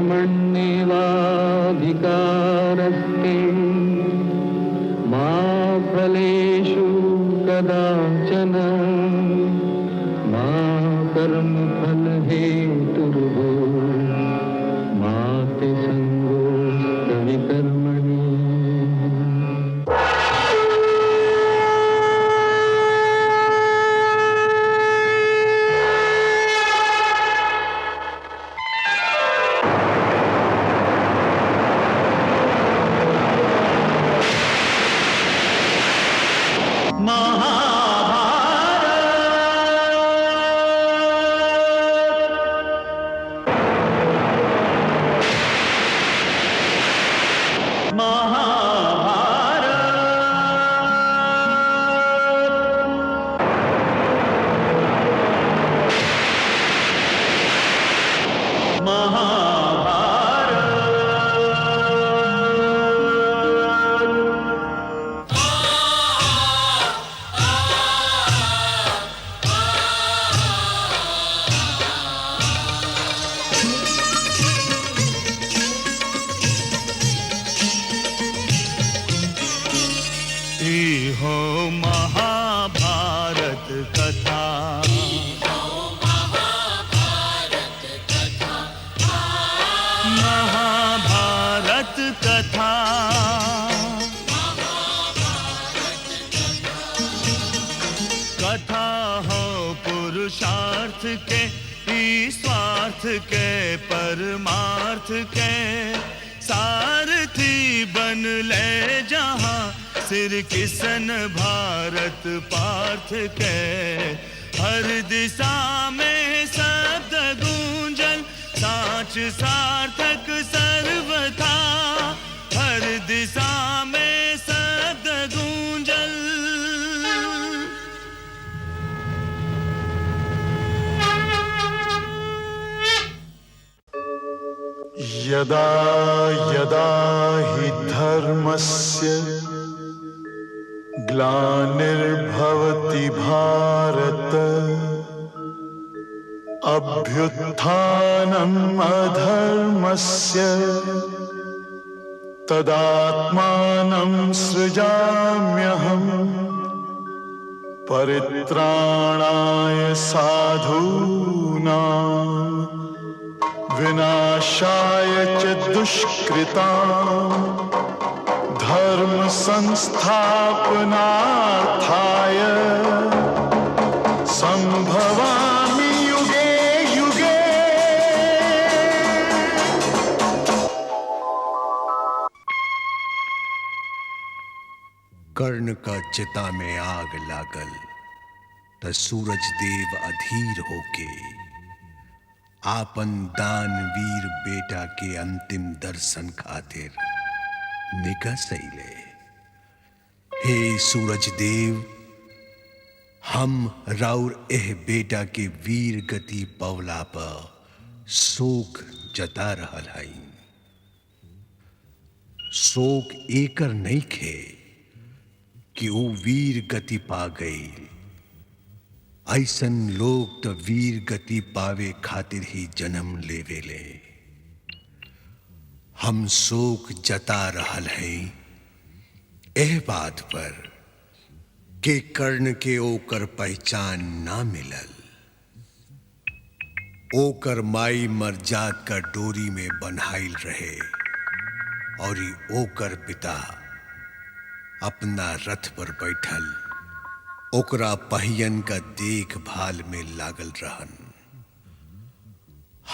कर्मण्येवाधिकारस्ते मा फलेषु कदाचन मा कर्मफलहेतुर्भो मा ते सङ्गोऽस्त्वविकर्मणि। हो महाभारत कथा, महाभारत कथा, कथा हो पुरुषार्थ के, स्वार्थ के, परमार्थ के, सारथी बन ले जहां सिर किसन भारत पार्थ के। हर दिशा में शब्द गूंजन साच सार्थक सर्वथा, हर दिशा में शब्द गूंजन। यदा यदा हि धर्मस्य ग्लानिर्भवति भारत, अभ्युत्थानम् अधर्मस्य तदात्मानं सृजाम्यहम्, परित्राणाय साधूनां विनाशाय च दुष्कृताम्, धर्म संस्थापनार्थाय संभवामि युगे युगे। कर्ण का चिता में आग लागल त सूरज देव अधीर होके आपन दानवीर बेटा के अंतिम दर्शन खातिर निकस अइले। हे सूरज देव, हम राउर एह बेटा के वीर गति पवला पर शोक जता रहल हई। शोक एकर नइखे कि वो वीर गति पा गई। ऐसन लोग तो वीर गति पावे खातिर ही जन्म लेवेले। हम शोक जता रहल हैं एह बात पर के कर्ण के ओकर पहचान ना मिलल। ओकर माई मरजात का डोरी में बन्हाइल रहे और ओकर पिता अपना रथ पर बैठल ओकरा पहियन का देखभाल में लागल रहन।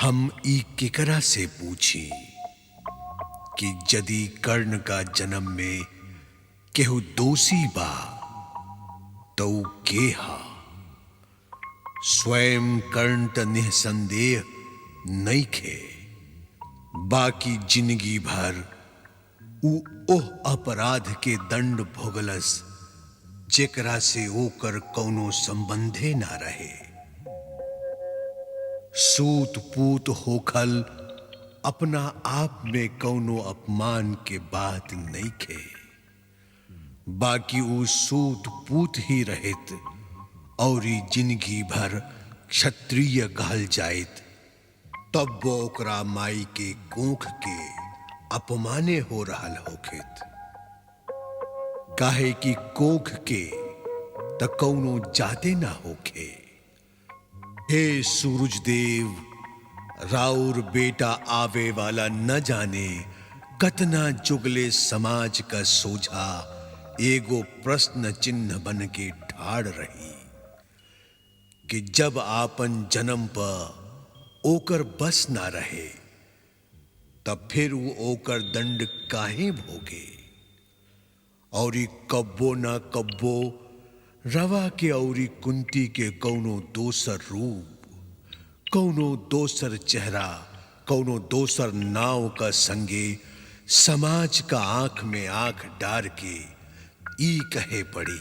हम ई केकरा से पूछी कि यदि कर्ण का जन्म में केहू दोषी बा तो के हा? स्वयं कर्ण त निसंदेह नहीं खे, बाकी जिंदगी भर ओह अपराध के दंड भोगलस जेकरा से ओकर कौनो संबंधे ना रहे। सूत पूत होखल अपना आप में कौनो अपमान के बात नहीं खे, बाकी वो सूत पूत ही रहित और जिंदगी भर क्षत्रिय कहल जाइत तब वो ओकरा माई के कोख के अपमाने हो रहल होखित। काहे कि कोख के त कौनो जाते ना होखे। हे सूरज देव, राउर बेटा आवे वाला न जाने कतना जुगले समाज का सोझा एगो प्रश्न चिन्ह बन के ठाड़ रही कि जब आपन जन्म पर ओकर बस ना रहे तब फिर वो ओकर दंड काहे भोगे। और कब्बो ना कब्बो रवा के औरी कुंती के कौनो दोसर रूप, कौनो दोसर चेहरा, कौनो दोसर नाव का संगे समाज का आंख में आंख डार के ई कहे पड़ी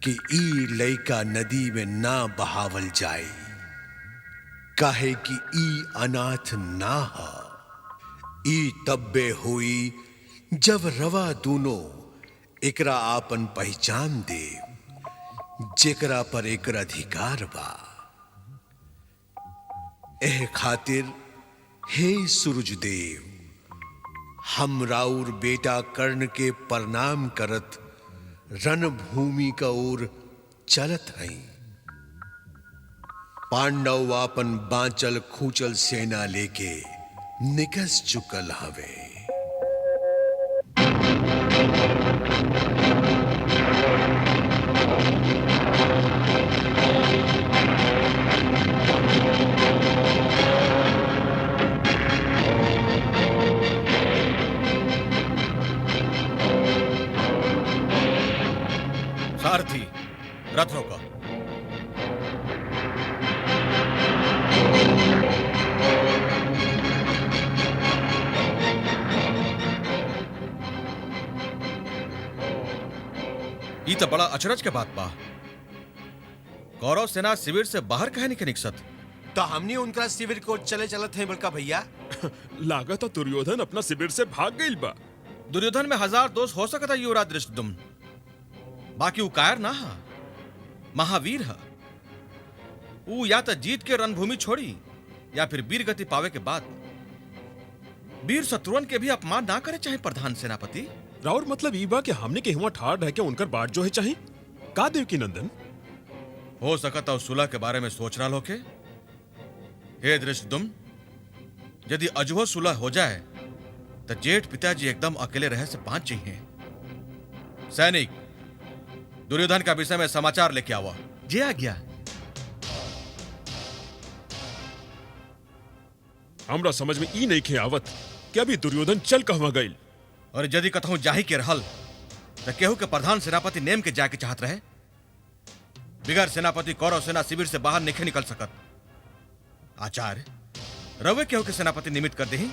कि ई लइका नदी में ना बहावल जाए। काहे कि ई अनाथ ना हा। ई तब्बे हुई जब रवा दोनों एकरा आपन पहचान दे जेकरा पर एकर अधिकार बा। एह खातिर हे सूरज देव, हम राउर बेटा कर्ण के प्रणाम करत रणभूमि का ओर चलत हई। पांडव आपन बांचल खूचल सेना लेके निकस चुकल हवे। सारथी, रथ रोको। ई तो बड़ा अचरज के बात बा। कौरव सेना शिविर से बाहर कहे नहीं निकसत। तो हमने उनका शिविर को चले चलत है बड़का भैया। लागत दुर्योधन अपना शिविर से भाग गई बा। दुर्योधन में 1000 दोष हो सकता युवराज धृष्टद्युम्न, बाकी वो कायर ना हा, महावीर हा। वो या तो जीत के रणभूमि छोड़ी या फिर वीर गति पावे के बाद वीर शत्रुघ्न के भी अपमान ना करे चाहे प्रधान सेनापति। राउर मतलब ई बा कि हमने के हुआ ठाड़ रह के उनकर बाट जो है चाहे का देवकी नंदन। हो सकता उस सुलह के बारे में सोचना लोके। हे धृष्टद्युम्न, यदि अजहो सुलह हो जाए तो जेठ पिताजी एकदम अकेले रह से बाँच चाहिए। सैनिक, दुर्योधन का विषय में समाचार लेके आवा। जी आ गया। हमरा समझ में ई नहीं खे आवत कि अभी दुर्योधन चल कहवा गई। और यदि कथहूं जाही के रहल तो केहू के प्रधान सेनापति नेम के जाके चाहत रहे। बिगर सेनापति कौरव सेना शिविर से बाहर नहीं निकल सकत। आचार्य, रवे केहू के सेनापति निमित्त कर दही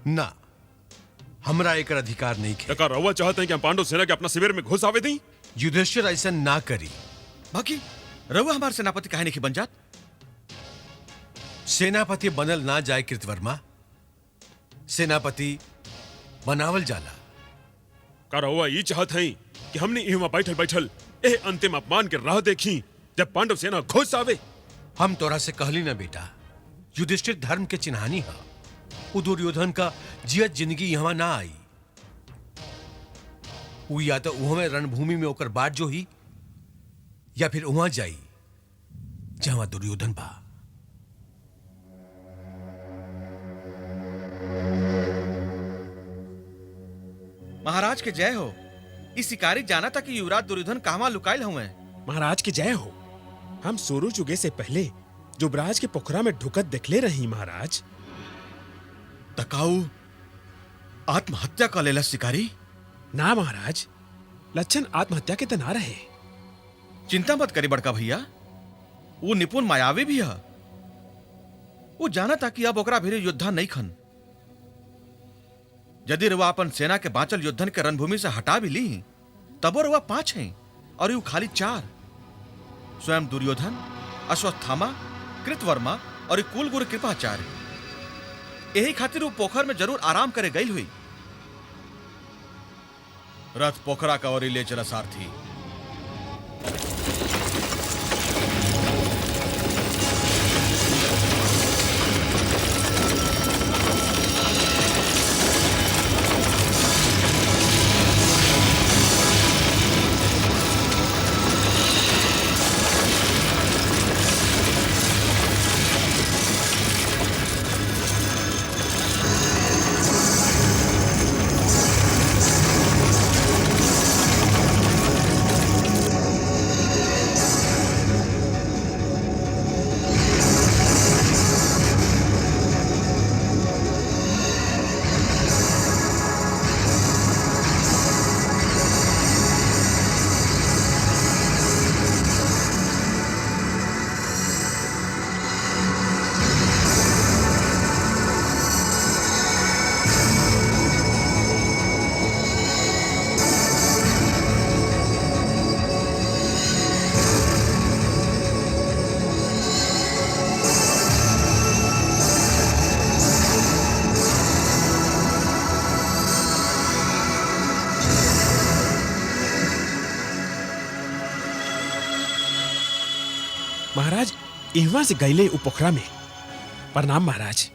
ना, हमरा एकर अधिकार नहीं खे। टका रवा चाहते हैं कि हम पांडव सेना के अपना शिविर में घुस आवे दी। युधिष्ठिर ऐसा ना करी। बाकी रवे हमारे सेनापति काहे नहीं बन जात। सेनापति बनल ना जाए कृतवर्मा, सेनापति बनावल जाला। का रवा ई चाहत हैं कि हमने इहवा बैठल बैठल ए अंतिम अपमान के राह देखी जब पांडव सेना घुस आवे। हम तोरा से कहली ना बेटा, युधिष्ठिर धर्म के चिन्हानी हा। वो दुर्योधन का जियत जिंदगी यहाँ ना आई। वो या तो उहमे रणभूमि में ओकर बाट जो ही या फिर वहां जाई जहां दुर्योधन बा। महाराज के जय हो। इस शिकारी जाना था कि युवराज दुर्योधन कहवा लुकाइल हुए। महाराज की जय हो। हम सूरज उगे से पहले जुबराज के पोखरा में ढुकत देखले रही महाराज। तकाऊ आत्महत्या का लेला शिकारी। ना महाराज, लक्षण आत्महत्या के तो ना रहे। चिंता मत करी बड़का भैया, वो निपुण मायावी भी है। वो जाना था कि अब ओकरा भीरे योद्धा नहीं खन। यदि रुआ अपन सेना के बांचल योद्धन के रणभूमि से हटा भी ली तबो रुआ 5 हैं और यू खाली 4। स्वयं दुर्योधन, अश्वत्थामा, कृतवर्मा और कुलगुरु कृपाचार्य। यही खातिर वो पोखर में जरूर आराम करे गई हुई। रथ पोखरा का ओरी ले चला सारथी। महाराज इहवा से गईले उ पोखरा में। प्रणाम महाराज।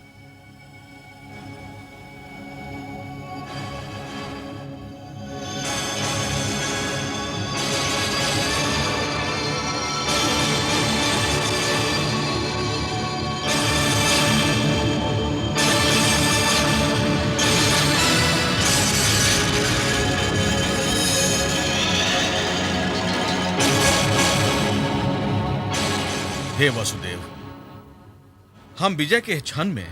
हे वसुदेव, हम विजय के क्षण में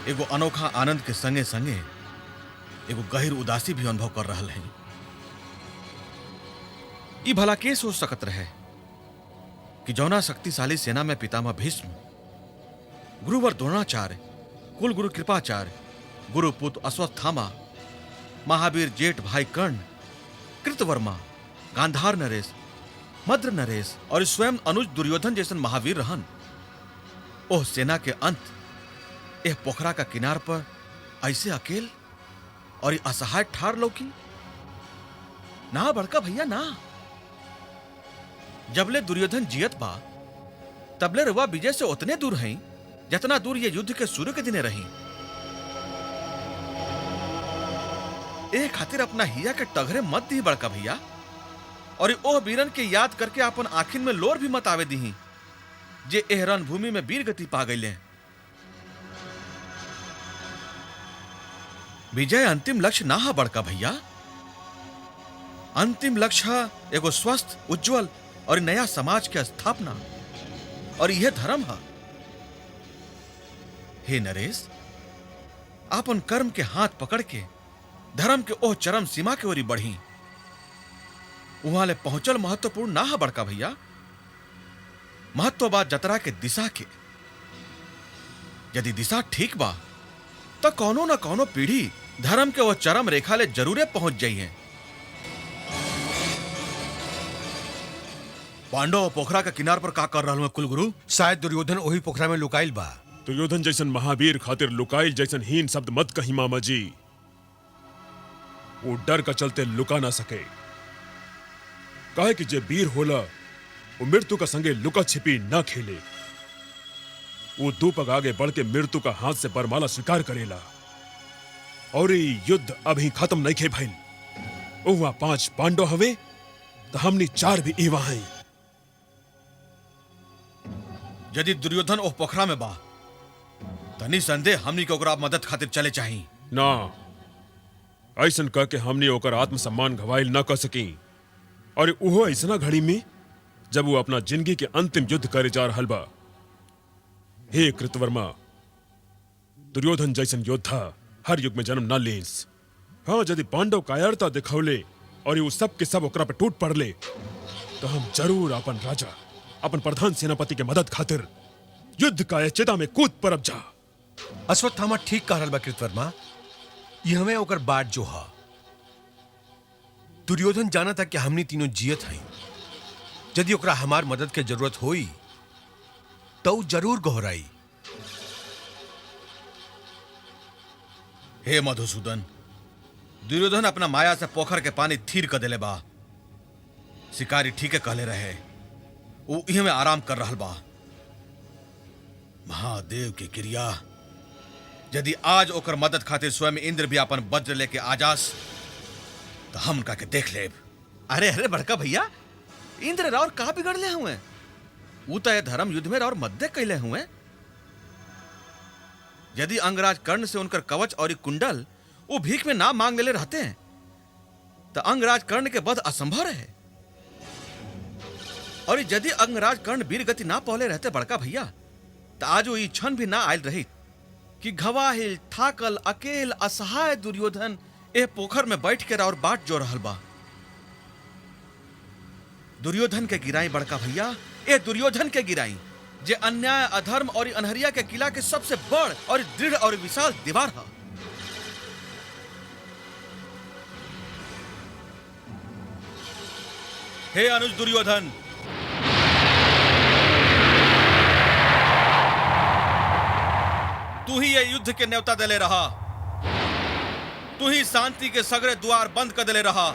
एगो अनोखा आनंद के संगे संगे एगो गहिर उदासी भी अनुभव कर रहल हैं। ई भला के सोच सकत रहे कि जौना शक्तिशाली सेना में पितामह भीष्म, गुरुवर द्रोणाचार्य, कुल गुरु कृपाचार्य, गुरुपुत्र अश्वत्थामा, महावीर जेठ भाई कर्ण, कृतवर्मा, गांधार नरेश, मद्र नरेश और स्वयं अनुज दुर्योधन जैसन महावीर रहन, ओह सेना के अंत एह पोखरा का किनार पर ऐसे अकेल और असहाय ठार लौकी ना बड़का भैया ना। जबले दुर्योधन जियत बा तबले रुआ विजय से उतने दूर हैं जितना दूर ये युद्ध के शुरू के दिने रही। ए खातिर अपना हिया के टघरे मत दी बड़का भैया, और ओह वीरन के याद करके अपन आखिर में लोर भी मत आवे दी जे एह रणभूमि में वीर गति पा गईले। विजय अंतिम लक्ष्य ना हा बड़का भैया, अंतिम लक्ष्य एगो स्वस्थ, उज्जवल और नया समाज के स्थापना, और यह धर्म है। हे नरेश, आपन कर्म के हाथ पकड़ के धर्म के ओह चरम सीमा के ओरी बढ़ी। वहां ले पहुंचल महत्वपूर्ण ना है बड़का भैया, महत्व बा जतरा के दिशा के। यदि दिशा ठीक बा तो कौनो न कौनो पीढ़ी धर्म के वो चरम रेखा ले जरूरे पहुंच जाई है। पांडव पोखरा के किनार पर का कर रहा हूं कुलगुरु? शायद दुर्योधन वही पोखरा में लुकाइल बा। दुर्योधन जैसन महावीर खातिर लुकाइल जैसन हीन शब्द मत कही मामा जी। वो डर का चलते लुका ना सके। कहे कि जे वीर होला वो मृत्यु का संगे लुका छिपी ना खेले। वो दो पग आगे बढ़ के मृत्यु का हाथ से बरमाला स्वीकार करेला। और ये युद्ध अभी खत्म नहीं खे भइल। वहां 5 पांडव हवे तो हमनी 4 भी इवा हैं। यदि दुर्योधन ओह पोखरा में बा तनी संदेह हमनी के ओकरा मदद खातिर चले चाही ना। ऐसन कह के हमनी ओकर आत्मसम्मान घवाइल ना कर सकी। और उहो ऐसना घड़ी में जब वो अपना जिंदगी के अंतिम युद्ध करे जा रहल बा। हे कृतवर्मा, दुर्योधन जैसन योद्धा हर युग में जन्म ना लेस। हाँ, यदि पांडव कायरता दिखौले और ये सब के सब ओकरा पे टूट पड़ले तो हम जरूर अपन राजा, अपन प्रधान सेनापति के मदद खातिर युद्ध का चिता में कूद परब जा। अश्वत्थामा ठीक कह रहल बा कृतवर्मा। ये हमें ओकर बाट जो हा। दुर्योधन जाना था कि हमनी तीनों जियत हैं। यदि ओकरा हमार मदद के जरूरत होई तो जरूर गोहराई। हे मधुसूदन, दुर्योधन अपना माया से पोखर के पानी थीर कर देले बा। शिकारी ठीक कहले रहे, वो इहे में आराम कर रहल बा। महादेव की क्रिया, यदि आज ओकर मदद खातिर स्वयं इंद्र भी अपन वज्र लेके आजास तो हम उनका के देख लेब। अरे अरे बड़का भैया, इंद्र रावर कहा बिगड़ले हुए? वो तो धर्म युद्ध में रावर मध्य कैले हुए। यदि अंगराज कर्ण से उनकर कवच और कुंडल वो भीख में ना मांग ले रहते हैं तो अंगराज कर्ण के वध असंभव है। और यदि अंगराज कर्ण वीर गति ना पहले रहते बड़का भैया तो आज वो क्षण भी ना आयल रही कि घवाहिल, थाकल, अकेल, असहाय दुर्योधन ए पोखर में बैठ के और बाट जो रहल बा। दुर्योधन के गिराई बड़का भैया, ए दुर्योधन के गिराई जे अन्याय, अधर्म और अनहरिया के किला के सबसे बड़ और दृढ़ और विशाल दीवार है। हे अनुज दुर्योधन, तू ही ये युद्ध के न्योता दले रहा। तू ही शांति के सगरे द्वार बंद कर दले रहा।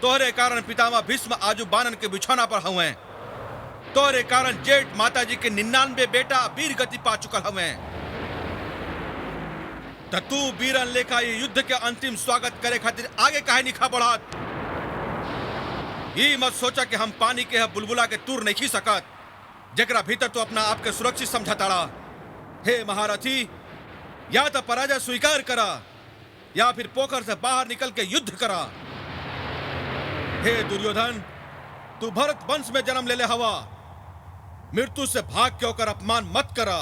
तोहरे कारण पितामह भीष्म आजू बानन के बिछौना पर हुए। तोरे कारण जेठ माता जी के 99 बेटा वीर गति पा चुकल हमें। त तू वीरन लेखा ये युद्ध के अंतिम स्वागत करे खातिर आगे काहे निखा बढ़त? ये मत सोचा कि हम पानी के बुलबुला के तूर नहीं सकत, जकरा भीतर तो अपना आप के सुरक्षित समझताड़ा। हे महारथी, या तो पराजय स्वीकार करा या फिर पोखर से बाहर निकल के युद्ध करा। हे दुर्योधन, तू भरत वंश में जन्म ले हवा, मृत्यु से भाग के होकर अपमान मत करा।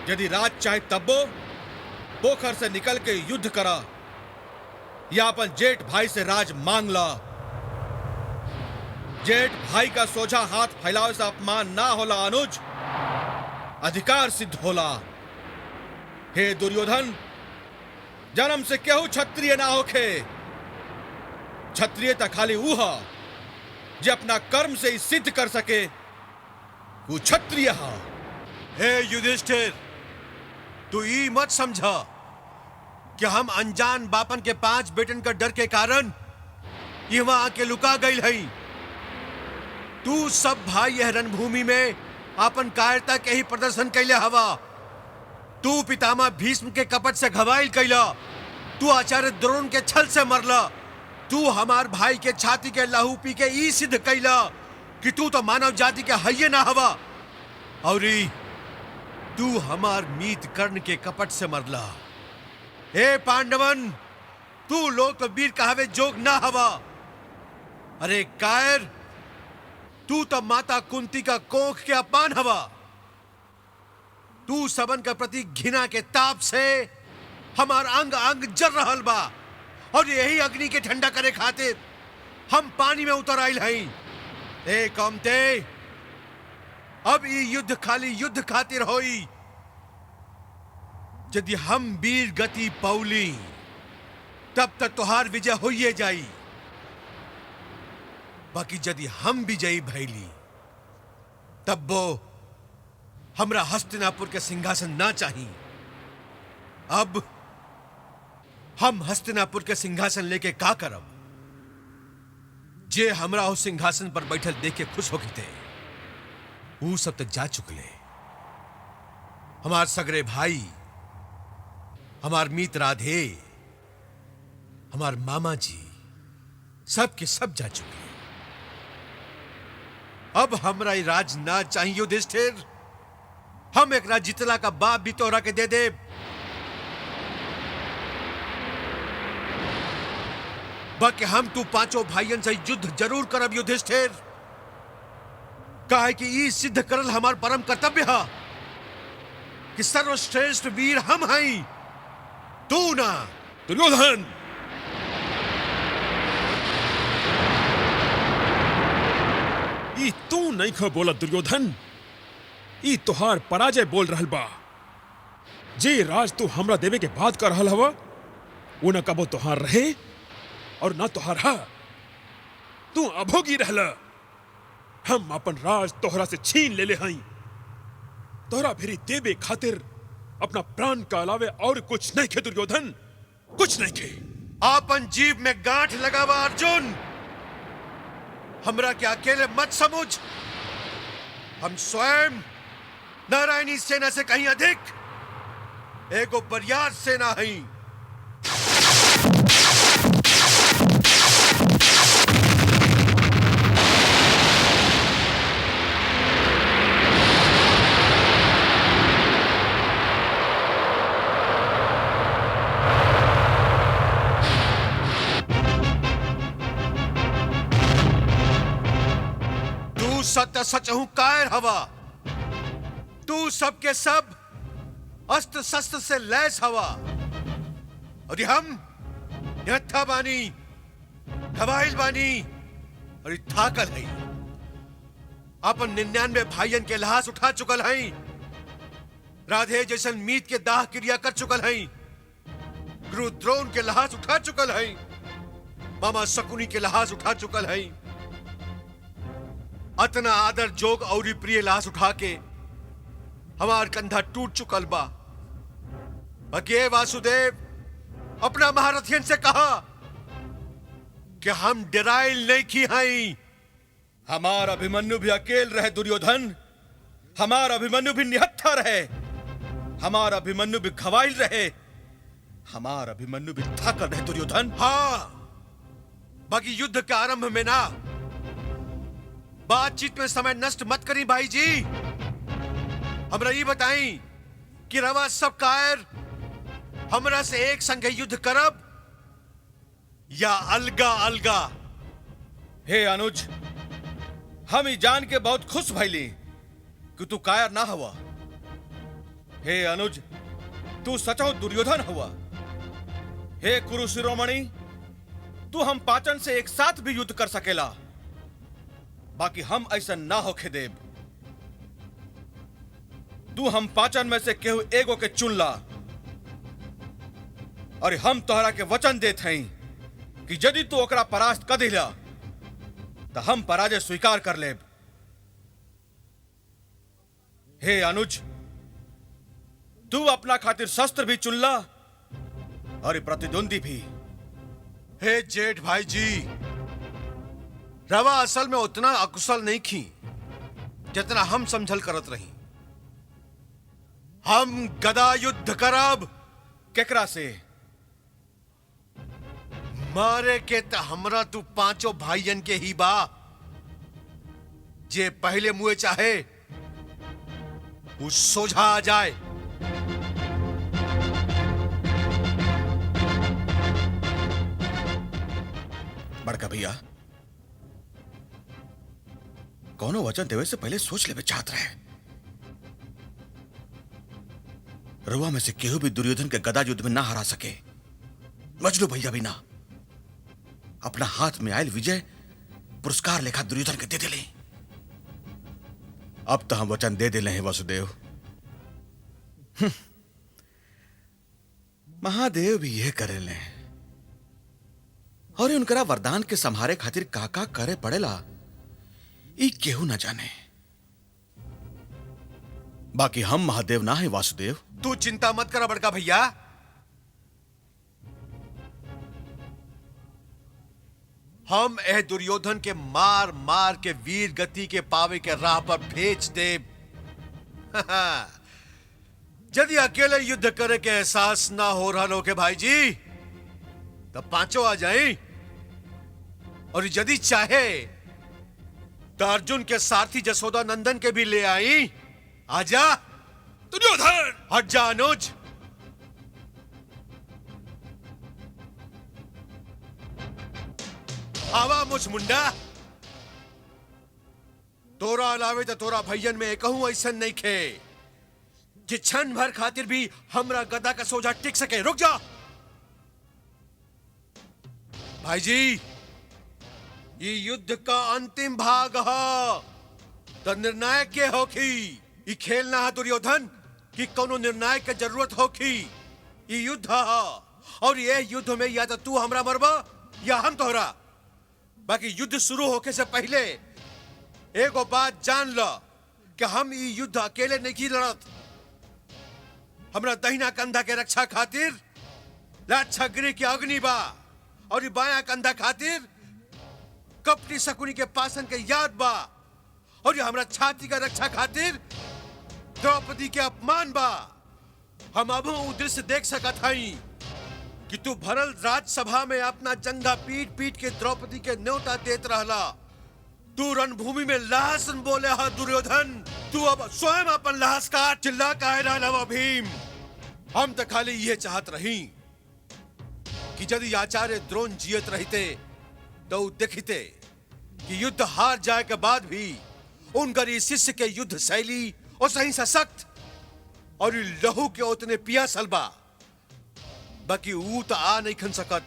यदि राज चाहे तब्बो पोखर से निकल के युद्ध करा या अपन जेठ भाई से राज मांग ला। जेठ भाई का सोझा हाथ फैलावे से अपमान ना होला अनुज, अधिकार सिद्ध होला। हे दुर्योधन, जन्म से केहू क्षत्रिय ना होखे। क्षत्रिय त खाली ऊहा जे अपना कर्म से ही सिद्ध कर सके वो क्षत्रिय हा। हे युधिष्ठिर, तू ई मत समझा कि हम अनजान बापन के 5 बेटन का डर के कारण यहाँ आके लुका गई है। तू सब भाई यह रणभूमि में अपन कायरता के ही प्रदर्शन कैले हवा। तू पितामह भीष्म के कपट से घवाइल कैला, तू आचार्य द्रोण के छल से मरला, तू हमार भाई के छाती के लहू पी के ई सिद्ध कैला कि तू तो मानव जाति के हइये ना हवा। और तू हमार मीत कर्ण के कपट से मरला। हे पांडवन, तू लोग तो वीर कहावे जोग ना हवा। अरे कायर, तू तो माता कुंती का कोख के अपमान हवा। तू सबन के प्रति घृणा के ताप से हमार अंग अंग जर रहल बा, और यही अग्नि के ठंडा करे खातिर हम पानी में उतर आइल हई। ए कमते, अब ये युद्ध खाली युद्ध खातिर होई। यदि हम वीर गति पौली तब तक तुहार विजय होइए जाई। बाकी यदि हम विजयी भैली तब वो हमरा हस्तिनापुर के सिंहासन ना चाहिए। अब हम हस्तिनापुर के सिंहासन लेके का करब? जे हमरा उस सिंहासन पर बैठल देख के खुश होके थे वो सब तक जा चुकले। हमार सगरे भाई, हमार मीत राधे, हमार मामा जी सब के सब जा चुके। अब हमरा ये राज ना चाहिए युधिष्ठिर। हम एक राज जितला का बाप भी तोहरा के दे दे। बाकी हम तू पांचों भाइयन से युद्ध जरूर करब युधिष्ठिर। काहे कि ई सिद्ध करल हमार परम कर्तव्य है कि सर्वश्रेष्ठ वीर हम हैं, तू ना। दुर्योधन, ई तू नहीं खो बोला दुर्योधन, ई तोहार पराजय बोल रहल बा। जे राज तू हमरा देवे के बात कर रहल हवा वो न कबो तोहार रहे और ना तोहार हा। तू अभोगी रहला। हम अपन राज तोहरा से छीन ले हई। तोहरा फिर देवे खातिर अपना प्राण का अलावे और कुछ नहीं खे दुर्योधन, कुछ नहीं खे। आपन जीव में गांठ लगावा अर्जुन। हमरा के अकेले मत समझ। हम स्वयं नारायणी सेना से कहीं अधिक एगो बरियार सेना हई। सत्य सच हूं कायर हवा। तू सबके सब अस्त्र शस्त्र से लैस हवा, और हम यथा बानी, घवाइल बानी और थाकल है। अपन 99 भाइयन के लहास उठा चुकल है। राधे जैसन मीत के दाह क्रिया कर चुकल है। गुरु द्रोण के लहास उठा चुकल है। मामा शकुनी के लहास उठा चुकल है। अतना आदर जोग और प्रिय लाश उठा के हमार कंधा टूट चुकल बा। अके वासुदेव अपना महारथियन से कहा कि हम डराइल नहीं की हई। हमार अभिमन्यु भी अकेल रहे दुर्योधन, हमार अभिमन्यु भी निहत्था रहे, हमार अभिमन्यु भी घवाइल रहे, हमार अभिमन्यु भी थाकर रहे दुर्योधन। हाँ, बाकी युद्ध के आरंभ में ना, बातचीत में समय नष्ट मत करी भाई जी। हमरा ये बताई कि रवा सब कायर हमरा से एक संगे युद्ध करब या अलगा अलगा? हे अनुज, हम ही जान के बहुत खुश भइली कि तू कायर ना हुआ। हे अनुज, तू सचो दुर्योधन हुआ। हे कुरु शिरोमणि, तू हम पाचन से एक साथ भी युद्ध कर सकेला, बाकी हम ऐसा ना होके देब। तू हम पाचन में से केहू एगो के चुन ला, और हम तोहरा के वचन देत हई कि यदि तू ओकरा परास्त कर दिला तो हम पराजय स्वीकार कर लेब। हे अनुज, तू अपना खातिर शस्त्र भी चुन ला और प्रतिद्वंदी भी। हे जेठ भाई जी, रवा असल में उतना अकुशल नहीं खी जितना हम समझल करत रही। हम गदा युद्ध करब। केकरा से? मारे के त हमरा तू पांचों भाईयन के ही बा। जे पहले मुए चाहे वो सोझा आ जाए। बड़का भैया, कौनो वचन देवे से पहले सोच लेवे चाहत रहे। रुआ में से केहू भी दुर्योधन के गदा युद्ध में ना हरा सके, मजनू भैया भी ना। अपना हाथ में आयल विजय पुरस्कार लेखा दुर्योधन के दे दिले। अब तो हम वचन दे दिले हैं वासुदेव। महादेव भी यह करेले, और उनकरा वरदान के संहारे खातिर काका करे पड़ेला ई केहू ना जाने। बाकी हम महादेव ना है वासुदेव। तू चिंता मत करा बड़का भैया। हम ए दुर्योधन के मार मार के वीर गति के पावे के राह पर भेज दे। यदि अकेले युद्ध करे के एहसास ना हो रहा लो के भाई जी, तब पांचों आ जाएं। और यदि चाहे तो अर्जुन के सारथी जसोदा नंदन के भी ले आई। आजा दुर्योधन! हट जा अनुज। आवा मुझ मुंडा। तोरा अलावे तो तोरा भैयन में कहूं ऐसा नहीं खे कि क्षण भर खातिर भी हमरा गदा का सोजा टिक सके। रुक जा भाई जी, ये युद्ध का अंतिम भाग है, तो निर्णायक के होखी। ये खेल ना है दुर्योधन कि कोनो निर्णायक की जरूरत होखी। ये युद्ध है, और ये युद्ध में या तो तू हमरा मरबा या हम तोहरा। बाकी युद्ध शुरू होके से पहले एगो बात जान लो कि हम ये युद्ध अकेले नहीं लड़त। हमरा दहिना कंधा के रक्षा खातिर लाक्षागृह की अग्नि बा, और ये बाया कंधा खातिर कपटी शकुनी के पासन के याद बा, और ये हमरा छाती का रक्षा खातिर द्रौपदी के अपमान बा। हम अब उ दृश्य देख सकत हई कि तू भरल राजसभा में अपना जंघा पीट पीट के द्रौपदी के न्योता देत रहला। तू रणभूमि में लहसन बोले हा दुर्योधन। तू अब स्वयं अपन लहस काट चिल्ला कहे रहला भीम। हम तो खाली ये चाहत रही कि यदि आचार्य द्रोण जियत रहते तो देखते कि युद्ध हार जाए के बाद भी उनकर शिष्य के युद्ध शैली और सही सशक्त और लहू के उतने पियासल बा। बाकी ऊ तो आ नहीं खन सकत,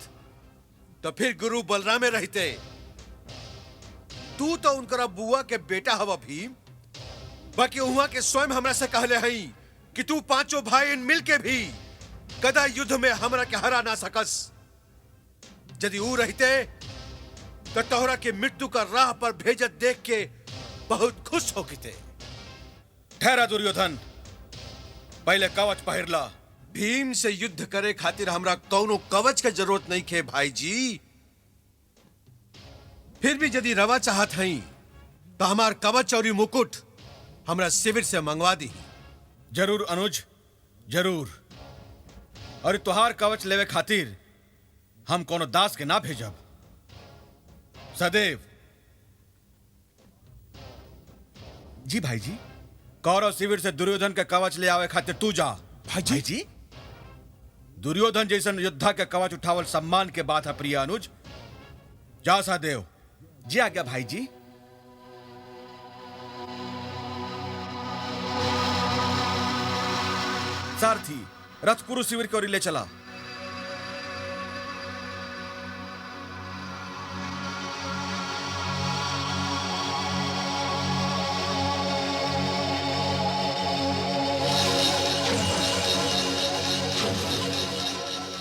तो फिर गुरु बलरामे रहते। तू तो उनकरा बुआ के बेटा हवा भीम। बाकी उहाँ के स्वयं हमरा से कहले हई कि तू पांचों भाई मिल के भी गदा युद्ध में हमरा के हरा ना सकस। यदि ऊ रहते तो तोहरा के मृत्यु का राह पर भेजत देख के बहुत खुश होते। ठहरा दुर्योधन, पहले कवच पहिरला। भीम से युद्ध करे खातिर हमरा कौनो कवच के जरूरत नहीं खे भाई जी। फिर भी यदि रवा चाहत हई तो हमार कवच और ये मुकुट हमरा शिविर से मंगवा दी। जरूर अनुज, जरूर। और तुहार कवच लेवे खातिर हम कोनो दास के ना भेजब। सदैव। जी भाई जी, कौरव शिविर से दुर्योधन के कवच ले आवे खातिर तू जा। भाई जी, दुर्योधन जैसन योद्धा के कवच उठावल सम्मान के बात है प्रिय अनुज। जा सहदेव। जी आज्ञा भाई जी। सारथी, रथ कुरु शिविर की ओर ले चला।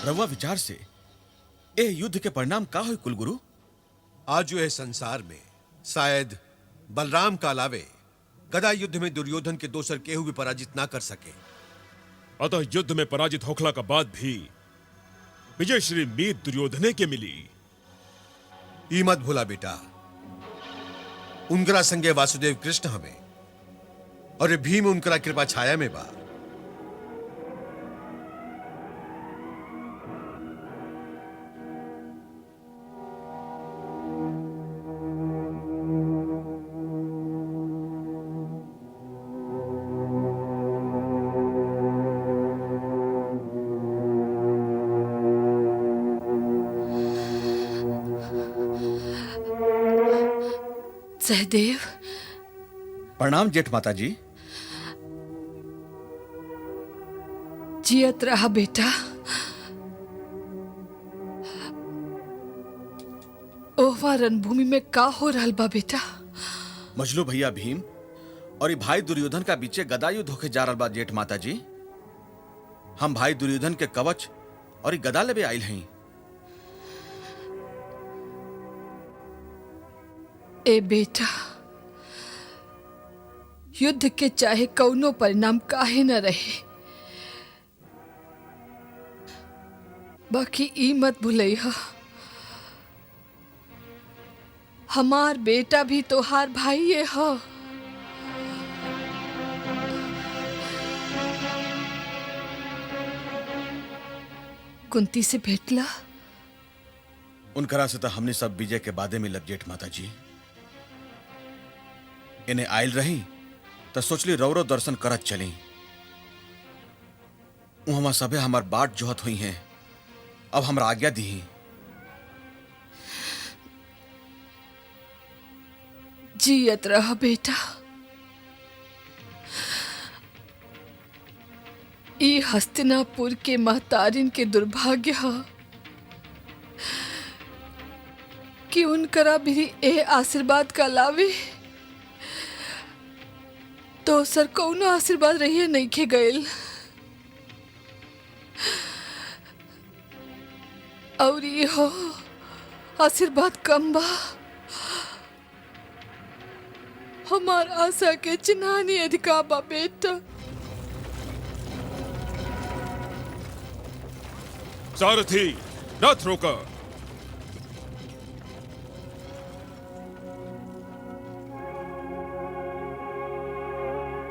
रवा विचार से ए युद्ध के परिणाम का हो कुलगुरु? आज जो है संसार में शायद बलराम का अलावे गदा युद्ध में दुर्योधन के दोसर केहू भी पराजित ना कर सके। अतः युद्ध में पराजित होखला का बाद भी विजय श्री मीत दुर्योधने के मिली। ई मत भूला बेटा, उनकरा संगे वासुदेव कृष्ण हमें और भीम उनकरा कृपा छाया में बा। सहदेव। प्रणाम जेठ माता जी। जियत रहा बेटा। ओहवा रणभूमि में का हो रहल बा बेटा? मजलू भैया भीम और ये भाई दुर्योधन का बीचे गदा युद्ध होके जा रहल बा जेठ माता जी। हम भाई दुर्योधन के कवच और ये गदा लेबे आइल हैं। ए बेटा, युद्ध के चाहे कौनो परिणाम काहे न रहे, बाकी ई मत भूलइहा, हमार बेटा भी तोहार भाई है। कुंती से भेटला? उनकरा से तो हमने सब विजय के बादे में लब जेठ माता जी। इन्हें आयल रही तो सोचली रौरो दर्शन करत चली। वहां सबे हमार बाट जोहत हुई हैं। अब हमरा आज्ञा दी। जियत रह बेटा। ई हस्तिनापुर के महतारिन के दुर्भाग्य है कि उनकरा भी ए आशीर्वाद का लावे तो सर कौनो आशीर्वाद रहिए नहीं खे गयल। और ये हो आशीर्वाद कम बा। हमार आशा के चिन्हानी अधिकार बा बेटा। सारथी, रथ रोका।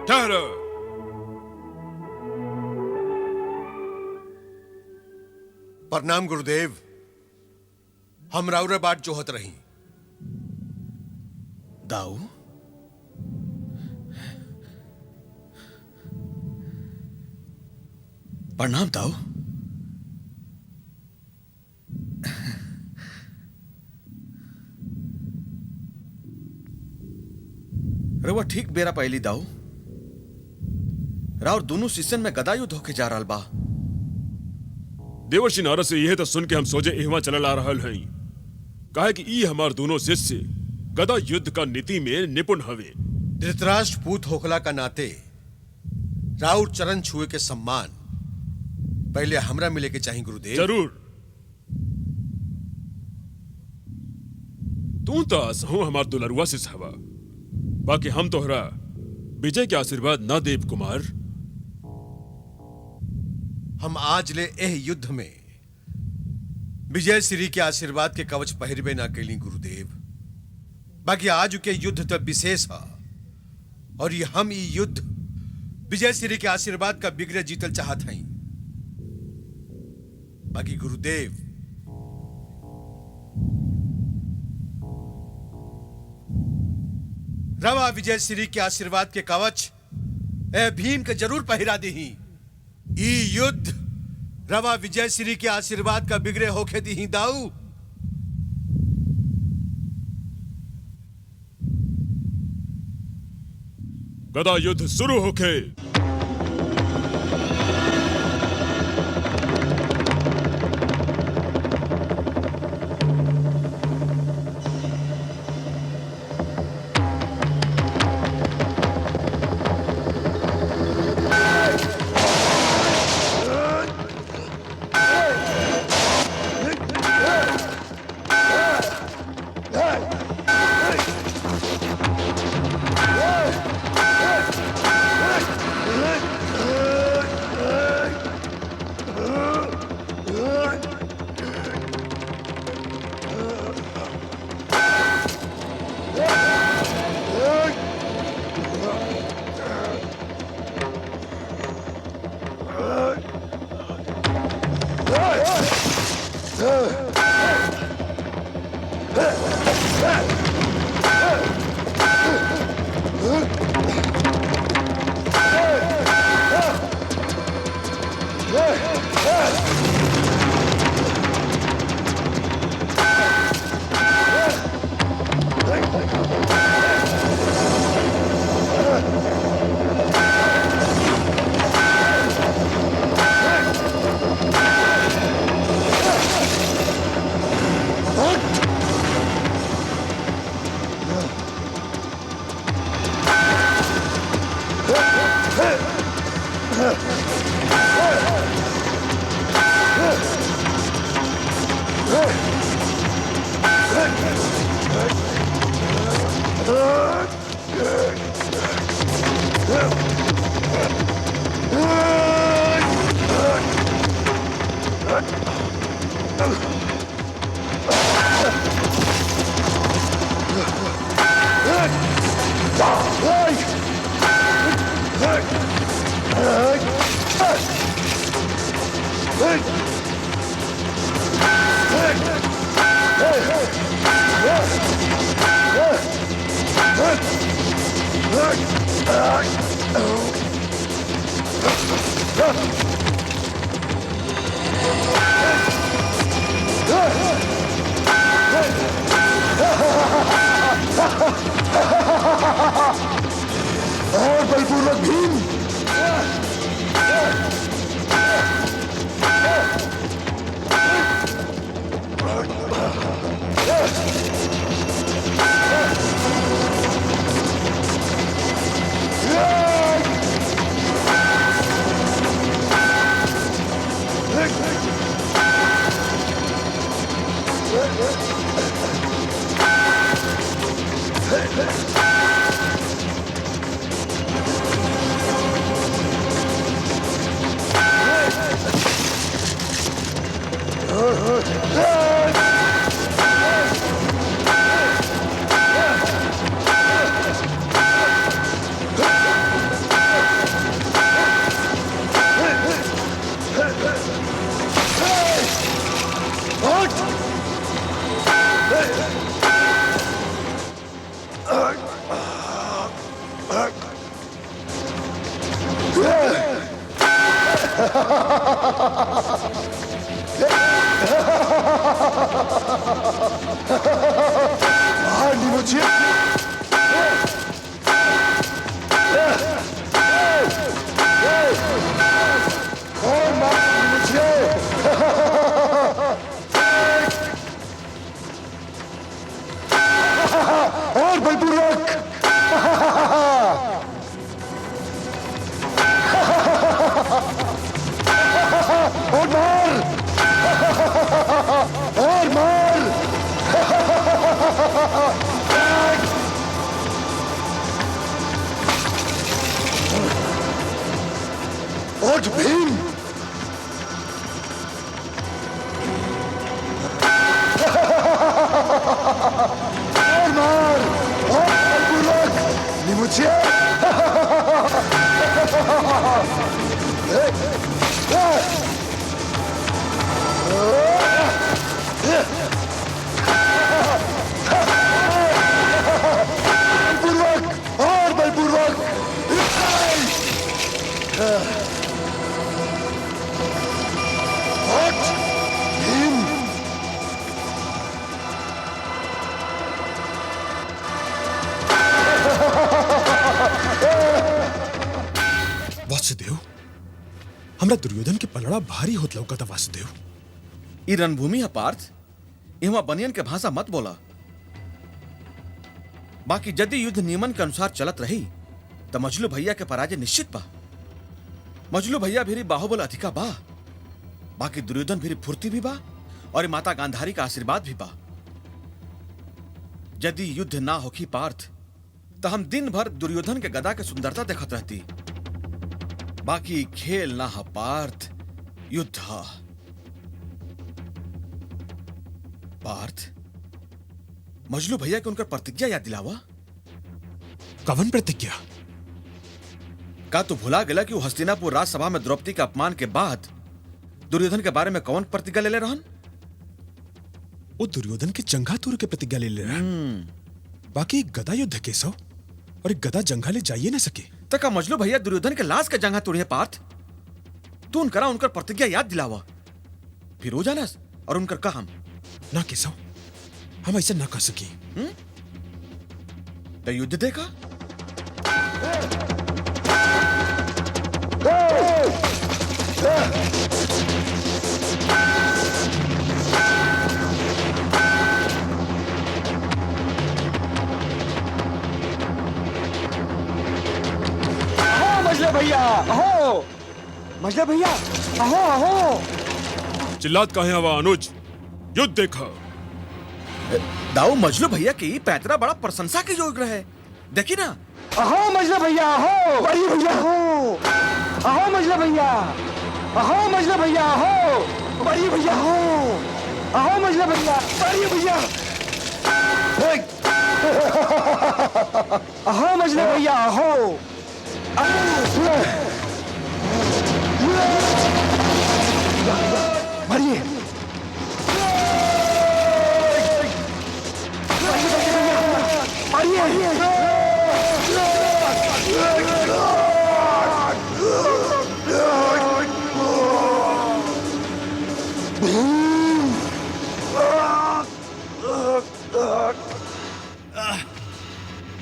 ठहर। प्रणाम गुरुदेव। हम राउरे बाट जोहत रही। दाऊ, प्रणाम दाऊ। रवा ठीक बेरा पहली दाऊ। राउर दोनों सीजन में गदा युद्ध होके जा रहा बा। देवर्षि नारद से यह तो सुन के हम सोचे एहवा चलल आ रहल हैं। काहे कि ई हमार दोनों शिष्य गदा युद्ध का नीति में निपुण हवे। धृतराष्ट्र पूत होखला का नाते राउर चरण छुए के सम्मान पहले हमरा मिले के चाहिए गुरुदेव। जरूर। तू तो असहु हमार दुलरुआ से हवा, बाकी हम तोहरा विजय के आशीर्वाद ना देव कुमार। हम आज ले एह युद्ध में विजय श्री के आशीर्वाद के कवच पहिरबे ना कैली गुरुदेव, बाकी आज के युद्ध तो विशेष है और ये हम ये युद्ध विजय श्री के आशीर्वाद का बिगड़े जीतल चाहत हैं। बाकी गुरुदेव रवा विजय श्री के आशीर्वाद के कवच ए भीम के जरूर पहिरा दी। ई युद्ध रवा विजय श्री के आशीर्वाद का बिगड़े होके दी दाऊ। गदा युद्ध शुरू होके। और बलपूर्वक भीम और बलपूर्वक और मार और मार और भीम और मार बलपूर्वक और बलपूर्वक। हट भीम। वासुदेव, हमरा दुर्योधन के पलड़ा भारी होत लौकता वासुदेव। ई रणभूमि है पार्थ, इहवा बनियन के भाषा मत बोला। बाकी यदि युद्ध नियमन के अनुसार चलत रही तो मजलू भैया के पराजय निश्चित बा। मजलू भैया भी बाहुबल अधिका बा, बाकी दुर्योधन भी फुर्ती भी बा और माता गांधारी का आशीर्वाद भी बा। यदि युद्ध ना होखी पार्थ तो हम दिन भर दुर्योधन के गदा के सुंदरता देखत रहती। बाकी खेल ना हा पार्थ, युद्ध हा। पार्थ, मजलू भैया के उनकर प्रतिज्ञा याद दिलावा। कवन प्रतिज्ञा? का तू भुला गेला कि वो हस्तिनापुर राजसभा में द्रौपदी के अपमान के बाद दुर्योधन के बारे में कौन प्रतिज्ञा ले ले रहन? वो दुर्योधन के जंघा तोड़ के प्रतिज्ञा ले ले रहा। बाकी गदा युद्ध केसव और गदा जंघा ले जाइए ना सके। तका मजलू भैया दुर्योधन के लाश के जंघा तोड़िए पार्थ। तू उनकरा उनकर प्रतिज्ञा याद दिलावा, फिर हो जाना और उनकर काम ना केसव, हम ऐसा ना कर सकी। तो युद्ध देखा। मजले भैया अहो, मजले भैया अहो अहो। चिल्लात काहे हवा अनुज? युद्ध देखा। दाऊ मजलू भैया की पैतरा बड़ा प्रशंसा के योग्य है, देखी ना। अहो मजले भैया अहो, बड़ी भैया अहो, अहो मजले भैया, अहो मजले भैया अहो, बड़ी भैया अहो, अहो मजले भैया, बड़ी भैया, अहो मजले भैया अहो, मारिए।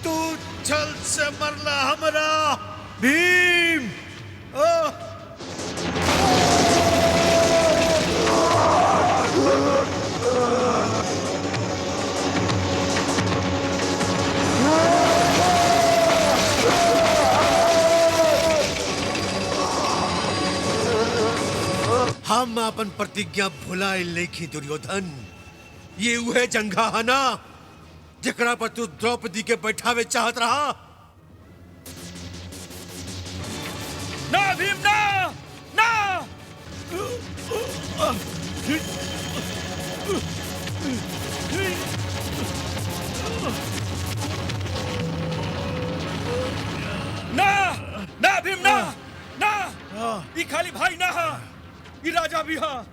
तू छल से मरला हमरा भीम। हम अपन प्रतिज्ञा भुलाए लेखी दुर्योधन। ये उहे जंघा है ना जकरा पर तू द्रौपदी के बैठावे चाहत रहा। ना भीम ना, ना। ना, ना भीम ना, ना। ये खाली भाई ना हा, ये राजा भी हा।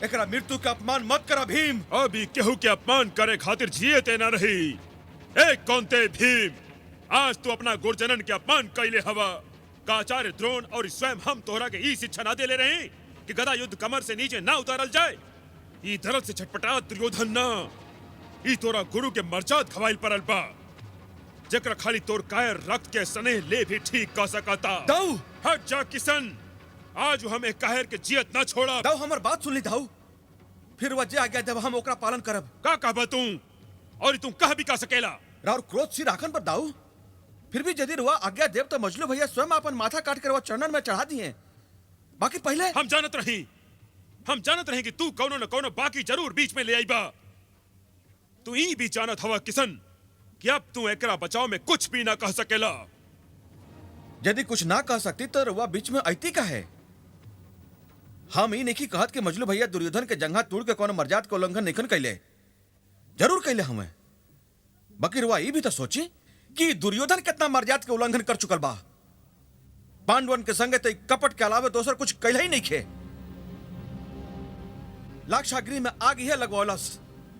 एकरा मृत्यु का अपमान मत करा भीम। अभी केहू के अपमान करे खातिर जिए ते ना रही। एक कौनते भीम, आज तू अपना गुरजनन के अपमान कैले हवा। का आचार्य द्रोण और स्वयं हम तोहरा के ई शिक्षा ना देले रही कि गदा युद्ध कमर से नीचे ना उतारल जाए। ई दर्द से छटपटा दुर्योधन ना, ई तोरा गुरु के मर्जाद खवाइल परल बा, जेकरा खाली तोर कायर रक्त के स्नेह ले भी ठीक कर सकता। दाऊ हट जा किशन, आज हम एक कायर के जियत ना छोड़ा। दाऊ हमर बात सुन ली दाऊ, फिर वह जे आ गया जब हम ओकरा पालन करब। का कहबा तू, और तू कह भी का सकेला। राउर क्रोध सी राखन पर दाऊ, फिर भी यदि रुआ आज्ञा देव तो मजलू भैया स्वयं अपन माथा काट कर वह चरणन में चढ़ा दिए। बाकी पहले हम जानत रही कि तू कौनो न कौनो बाकी जरूर बीच में ले आई बा। तू ई भी जानत हवा किशन कि अब तू एकरा बचाव में कुछ भी ना कह सकेला। यदि कुछ ना कह सकती तो रुआ बीच में ऐती का है। हम ही नहीं कहत कि मजलू भैया दुर्योधन के जंघा तोड़ के कोनो मर्यादा के उल्लंघन निकन कैले, जरूर कैले हमें। बाकी रुआ ये भी तो सोची कि दुर्योधन कितना मर्यादा के उल्लंघन कर चुकल बा। पांडवन के संगे तो कपट के अलावा दोसर कुछ कैला ही नहीं खे। लाक्षागृह में आग ही लगवौलस।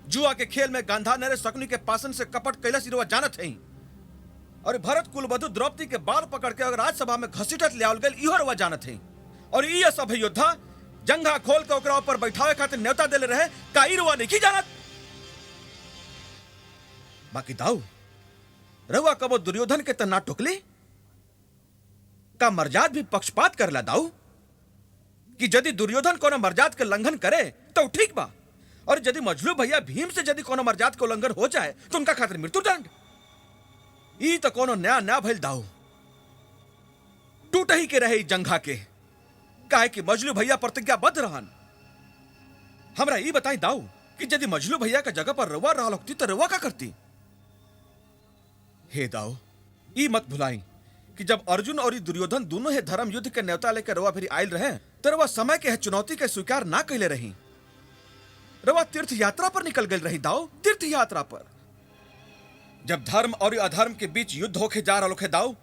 जुआ के खेल में गांधार नरे शकुनी के पासन से कपट कैलस इरवा जानत है। और भरत कुलवधु द्रौपदी के बाल पकड़ के अगर राज्यसभा में घसीटत ले आवल गइल इहो रवा जानत है। और ये सब योद्धा जंघा खोल के ओकरा ऊपर बैठावे खातिर न्योता देले रहे का इरवा नहीं जानत। बाकी दाऊ रवा कबो दुर्योधन के तना टोकले का मर्याद भी पक्षपात करला दाऊ कि यदि दुर्योधन कोनो मर्याद के उल्लंघन करे तो ठीक बा, और यदि मजलू भैया भीम से यदि कोनो मर्याद के उल्लंघन हो जाए तो उनका खातिर मृत्युदंड। ई तो कोनो नया भइल दाऊ। टूट ही के रहे जंघा के काहे कि मजलू भैया प्रतिज्ञाबद्ध रहन। हमरा ई बताई दाऊ कि यदि मजलू भैया का जगह पर रवा रहल होती तो रवा का करती। हे दाऊ ई मत भुलाई कि जब अर्जुन और दुर्योधन दोनों ही धर्म युद्ध के न्योता लेकर रवा फिर आयल रहे तो रवा समय के चुनौती के स्वीकार ना कैले रही। रवा तीर्थ यात्रा पर निकल गई रही दाऊ, तीर्थ यात्रा पर। जब धर्म और अधर्म के बीच युद्ध होके जा रहा दाऊ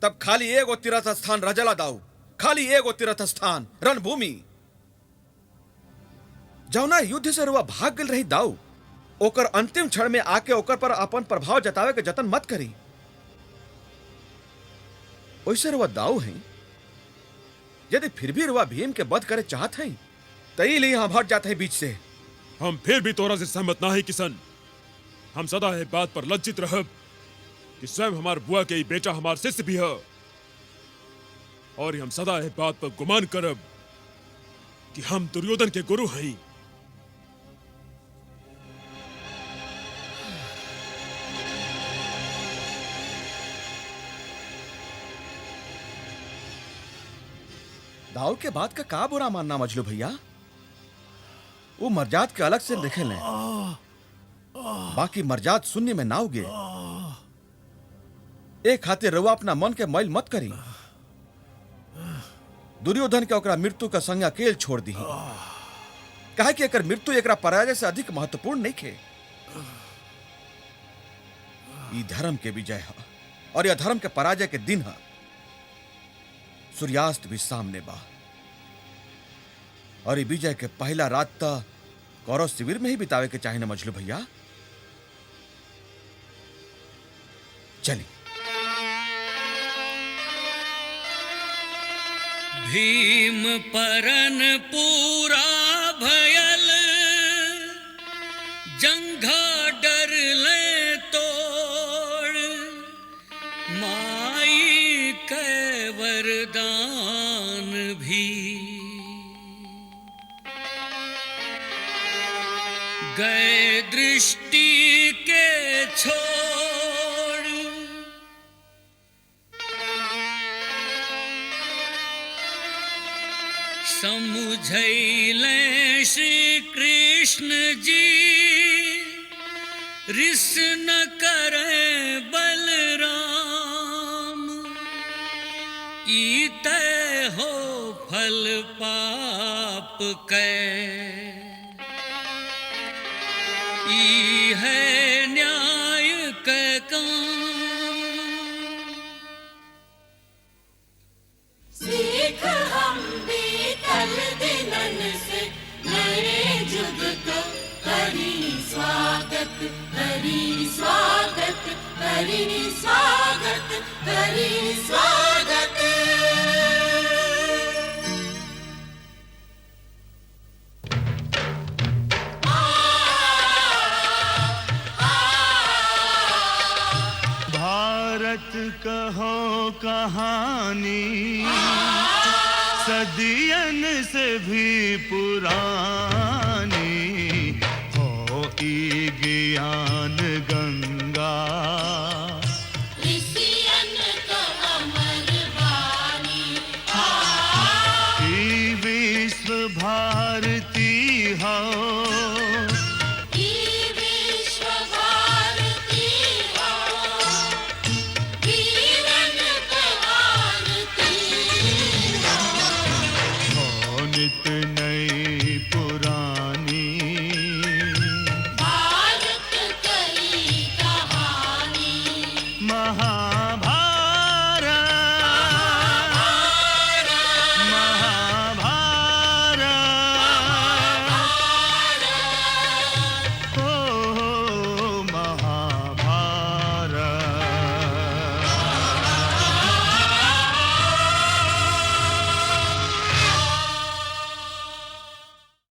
तब खाली एगो तीर्थ स्थान रजला दाऊ, खाली एगो तीर्थ स्थान रणभूमि। जौना युद्ध से रवा भाग गई रही दाऊ ओकर अंतिम क्षण में आके ओकर पर अपन प्रभाव जतावे के जतन मत करी। वैसे रवा दाऊ है यदि फिर भी रवा भीम के वध करे चाहत है तो लिए यहां भट जाते हैं बीच से। हम फिर भी तोरा से सहमत ना है किशन। हम सदा है बात पर लज्जित रहब कि स्वयं हमार बुआ के बेटा हमार शिष्य भी है, और हम सदा है बात पर गुमान करब कि हम दुर्योधन के गुरु हैं। दाऊ के बात का का बुरा मानना मजलू भैया, वो मर्याद के अलग से लिखे लें, बाकी मर्याद सुनने में ना उगे। एक खातिर रवा अपना मन के मैल मत करी। दुर्योधन के ओकरा मृत्यु का संग अकेल छोड़ दी काहे कि एकर मृत्यु एकरा पराजय से अधिक महत्वपूर्ण नहीं खे। ई धर्म के विजय है और यह धर्म के पराजय के दिन है। सूर्यास्त भी सामने बा और विजय के पहला रात तक कौरव शिविर में ही बितावे के चाहे न मजलू भैया। चलिए। भीम परन पूरा भयल जंघा डर ले तोड़ माई के वरदान भी गए दृष्टि के छोड़ समझैले श्री कृष्ण जी रिस न करे बलराम ईते हो फल पाप कै ई है न्याय कै काम सीख हम भी कल दिनन से नए जुग को करी स्वागत करी स्वागत करी स्वागत करी स्वागत। भारत कहो कहानी सदियन से भी पुरानी हो ई ज्ञान गंगा